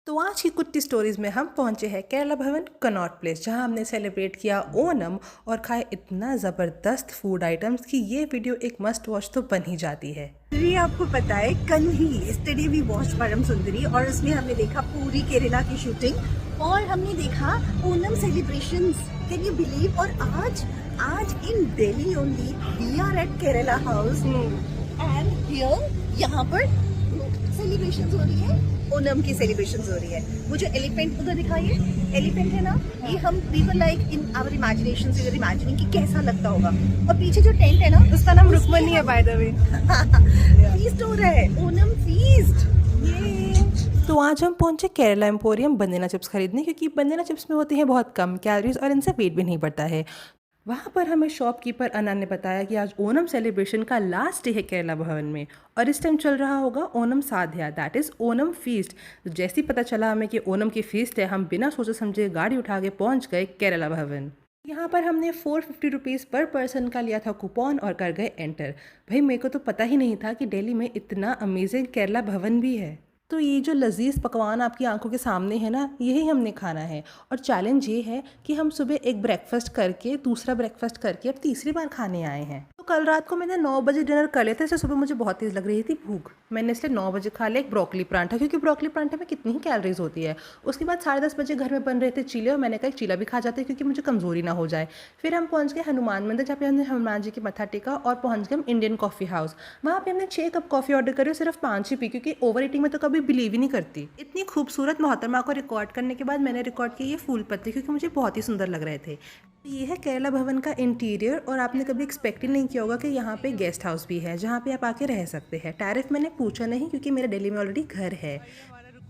तो आज की कुट्टी स्टोरीज में हम पहुंचे हैं केरला भवन कनॉट प्लेस, जहां हमने सेलिब्रेट किया ओनम और खाए इतना ज़बरदस्त फूड आइटम्स कि ये वीडियो एक मस्ट वॉच तो बन ही जाती है। ये आपको पता है, कल ही yesterday वी वॉच परम सुंदरी और उसमें हमने देखा पूरी केरला की शूटिंग और हमने देखा Onam celebrations. Can you believe? और आज in Delhi only we are at Kerala house and here यहाँ पर सेलिब्रेशंस हो रही है, ओनम की सेलिब्रेशंस हो रही है। वो जो एलिफेंट उधर दिखाइए, एलिफेंट है ना, ये हम we were like in our imagination we were imagining कि कैसा लगता होगा। और पीछे जो टेंट है ना, उसका नाम रुक्मणी है बाय द वे। फीस्ट हो रहा है, ओनम फीस्ट। तो आज हम पहुंचे केरला एम्पोरियम बनाना चिप्स खरीदने, क्योंकि बनाना चिप्स में होती हैं बहुत कम कैलोरीज और इनसे वेट भी नहीं बढ़ता है। वहाँ पर हमें शॉपकीपर अना ने बताया कि आज ओनम सेलिब्रेशन का लास्ट डे है केरला भवन में और इस टाइम चल रहा होगा ओनम साध्या, दैट इज़ ओनम फीस्ट। तो जैसे ही पता चला हमें कि ओनम की फीस्ट है, हम बिना सोचे समझे गाड़ी उठा के पहुँच गए केरला भवन। यहाँ पर हमने 450 रुपीज़ पर पर्सन का लिया था कूपन और कर गए एंटर। भाई मेरे को तो पता ही नहीं था कि दिल्ली में इतना अमेजिंग केरला भवन भी है। तो ये जो लजीज पकवान आपकी आंखों के सामने है ना, यही हमने खाना है। और चैलेंज ये है कि हम सुबह एक ब्रेकफास्ट करके, दूसरा ब्रेकफास्ट करके अब तीसरी बार खाने आए हैं। तो कल रात को मैंने 9 बजे डिनर कर लिया था, इससे सुबह मुझे बहुत तेज़ लग रही थी भूख। मैंने इसलिए 9 बजे खा लिया एक ब्रोकली परांठा, क्योंकि ब्रोकली परांठे में कितनी ही कैलोरीज होती है। उसके बाद 10:30 बजे घर में बन रहे थे चीले और मैंने कहा एक चीला भी खा जाते क्योंकि मुझे कमजोरी ना हो जाए। फिर हम पहुंच गए हनुमान मंदिर, जहाँ पे हमने हनुमान जी की मत्था टेका और पहुंच गए हम इंडियन कॉफ़ी हाउस। वहाँ पे हमने 6 कप कॉफ़ी ऑर्डर करी और सिर्फ 5 ही पी, क्योंकि ओवर ईटिंग में तो कभी बिलीव ही नहीं करती। इतनी खूबसूरत मोहतरमा को रिकॉर्ड करने के बाद मैंने रिकॉर्ड किया ये फूल पत्ते, क्योंकि मुझे बहुत ही सुंदर लग रहे थे। ये है केरला भवन का इंटीरियर और आपने कभी एक्सपेक्ट ही नहीं किया होगा कि यहाँ पे गेस्ट हाउस भी है जहाँ पे आप आके रह सकते हैं। टैरिफ मैंने पूछा नहीं क्योंकि मेरे दिल्ली में ऑलरेडी घर है।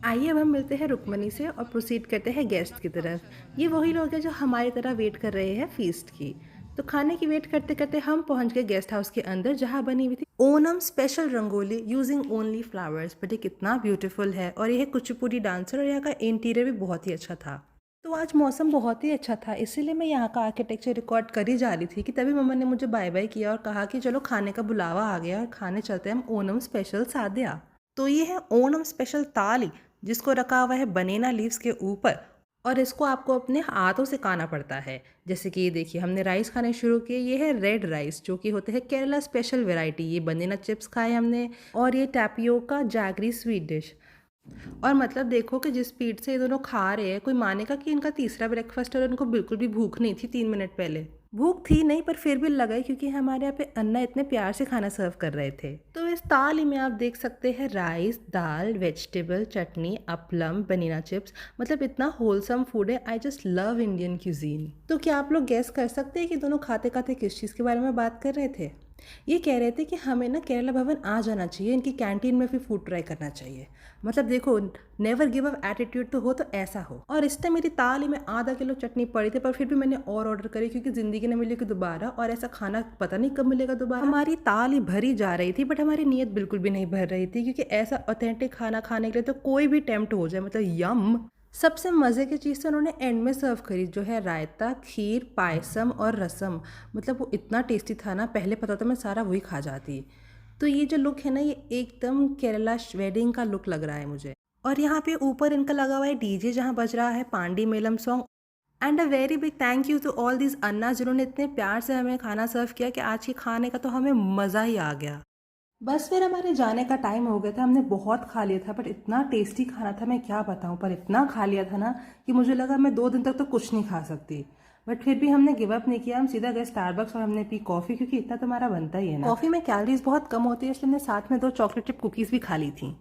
आइए अब हम मिलते हैं रुक्मणी से और प्रोसीड करते हैं गेस्ट की तरफ। ये वही लोग हैं जो हमारी तरह वेट कर रहे हैं फीस्ट की। तो खाने की वेट करते करते हम पहुंच गए गेस्ट हाउस के अंदर, जहां बनी हुई थी Onam special rangoli using only flowers. But ये कितना ब्यूटीफुल है और ये है कुचिपुड़ी डांसर और यहाँ का इंटीरियर भी बहुत ही अच्छा था। तो आज मौसम बहुत ही अच्छा था, इसीलिए मैं यहाँ का आर्किटेक्चर रिकॉर्ड करी जा रही थी कि तभी मम्मा ने मुझे बाय बाय किया और कहा कि चलो खाने का बुलावा आ गया और खाने चलते हैं हम ओनम स्पेशल साध्या। तो ये है ओनम स्पेशल थाली, जिसको रखा हुआ है बनेना लीव्स के ऊपर और इसको आपको अपने हाथों से खाना पड़ता है। जैसे कि ये देखिए, हमने राइस खाने शुरू किए। ये है रेड राइस, जो कि होते हैं केरला स्पेशल वेराइटी। ये बनेना चिप्स खाए हमने और ये टैपियोका जैगरी स्वीट डिश। और मतलब देखो कि जिस स्पीड से ये दोनों खा रहे हैं, कोई मानेगा कि इनका तीसरा ब्रेकफास्ट है और इनको बिल्कुल भी भूख नहीं थी 3 मिनट पहले। भूख थी नहीं, पर फिर भी लगा, क्योंकि हमारे यहाँ पे अन्ना इतने प्यार से खाना सर्व कर रहे थे। तो इस थाली में आप देख सकते हैं राइस, दाल, वेजिटेबल, चटनी, अपलम, बनीना चिप्स। मतलब इतना होलसम फूड है। I just love Indian cuisine. तो क्या आप लोग गेस कर सकते हैं कि दोनों खाते खाते किस चीज़ के बारे में बात कर रहे थे? ये कह रहे थे कि हमें ना केरला भवन आ जाना चाहिए, इनकी कैंटीन में भी फूड ट्राई करना चाहिए। मतलब देखो, नेवर गिव अप एटीट्यूड तो हो तो ऐसा हो। और इस टाइम मेरी थाली में आधा किलो चटनी पड़ी थी, पर फिर भी मैंने और ऑर्डर करी, क्योंकि ज़िंदगी ने मिलेगी दोबारा और ऐसा खाना पता नहीं कब मिलेगा दोबारा। हमारी थाली भरी जा रही थी, बट हमारी नीयत बिल्कुल भी नहीं भर रही थी, क्योंकि ऐसा ऑथेंटिक खाना खाने के लिए तो कोई भी टेम्प्ट हो जाए। मतलब यम। सबसे मज़े की चीज़ तो उन्होंने एंड में सर्व करी, जो है रायता, खीर, पायसम और रसम। मतलब वो इतना टेस्टी था ना, पहले पता था मैं सारा वही खा जाती। तो ये जो लुक है ना, ये एकदम केरला वेडिंग का लुक लग रहा है मुझे। और यहाँ पे ऊपर इनका लगा हुआ है डीजे, जहाँ बज रहा है Pandi Melam song. And a very big thank you to all these anna, जिन्होंने इतने प्यार से हमें खाना सर्व किया कि आज के खाने का तो हमें मज़ा ही आ गया। बस फिर हमारे जाने का टाइम हो गया था। हमने बहुत खा लिया था, बट इतना टेस्टी खाना था मैं क्या बताऊं। पर इतना खा लिया था ना कि मुझे लगा मैं 2 दिन तक तो कुछ नहीं खा सकती। बट फिर भी हमने गिव अप नहीं किया। हम सीधा गए स्टारबक्स और हमने पी कॉफ़ी, क्योंकि इतना तो हमारा बनता ही है ना। कॉफ़ी में कैलोरीज बहुत कम होती है, इसलिए हमने साथ में 2 चॉकलेट चिप कुकीज़ भी खा ली थी।